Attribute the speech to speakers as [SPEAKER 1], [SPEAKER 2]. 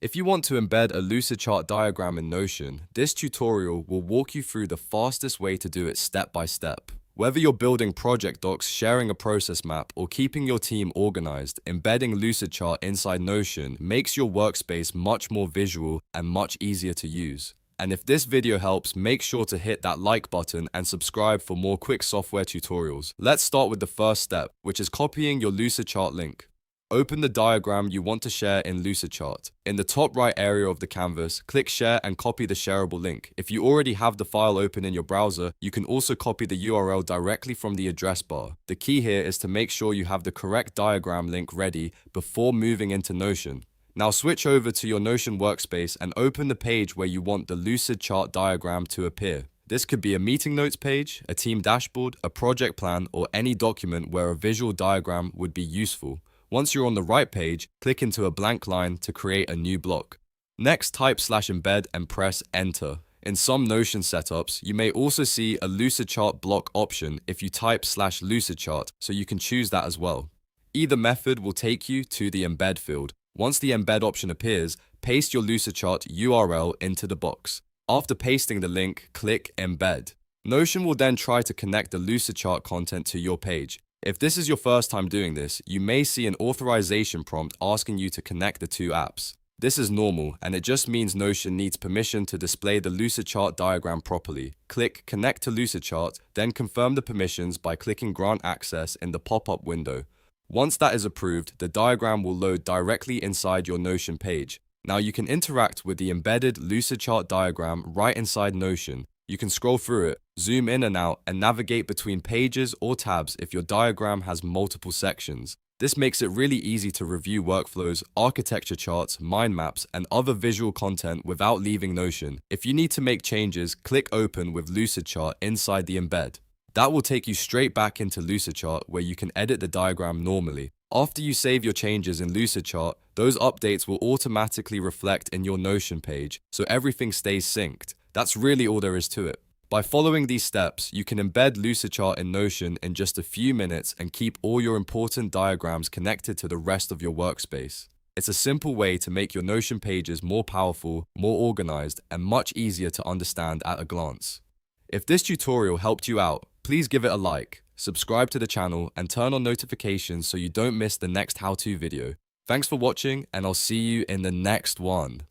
[SPEAKER 1] If you want to embed a Lucidchart diagram in Notion, this tutorial will walk you through the fastest way to do it step by step. Whether you're building project docs, sharing a process map, or keeping your team organized, embedding Lucidchart inside Notion makes your workspace much more visual and much easier to use. And if this video helps, make sure to hit that like button and subscribe for more quick software tutorials. Let's start with the first step, which is copying your Lucidchart link. Open the diagram you want to share in Lucidchart. In the top right area of the canvas, click Share and copy the shareable link. If you already have the file open in your browser, you can also copy the URL directly from the address bar. The key here is to make sure you have the correct diagram link ready before moving into Notion. Now switch over to your Notion workspace and open the page where you want the Lucidchart diagram to appear. This could be a meeting notes page, a team dashboard, a project plan, or any document where a visual diagram would be useful. Once you're on the right page, click into a blank line to create a new block. Next, type /embed and press Enter. In some Notion setups, you may also see a Lucidchart block option if you type /Lucidchart, so you can choose that as well. Either method will take you to the Embed field. Once the Embed option appears, paste your Lucidchart URL into the box. After pasting the link, click Embed. Notion will then try to connect the Lucidchart content to your page. If this is your first time doing this, you may see an authorization prompt asking you to connect the two apps. This is normal, and it just means Notion needs permission to display the Lucidchart diagram properly. Click Connect to Lucidchart, then confirm the permissions by clicking Grant Access in the pop-up window. Once that is approved, the diagram will load directly inside your Notion page. Now you can interact with the embedded Lucidchart diagram right inside Notion. You can scroll through it, zoom in and out, and navigate between pages or tabs if your diagram has multiple sections. This makes it really easy to review workflows, architecture charts, mind maps, and other visual content without leaving Notion. If you need to make changes, click Open with Lucidchart inside the embed. That will take you straight back into Lucidchart where you can edit the diagram normally. After you save your changes in Lucidchart, those updates will automatically reflect in your Notion page, so everything stays synced. That's really all there is to it. By following these steps, you can embed Lucidchart in Notion in just a few minutes and keep all your important diagrams connected to the rest of your workspace. It's a simple way to make your Notion pages more powerful, more organized, and much easier to understand at a glance. If this tutorial helped you out, please give it a like, subscribe to the channel, and turn on notifications so you don't miss the next how-to video. Thanks for watching, and I'll see you in the next one.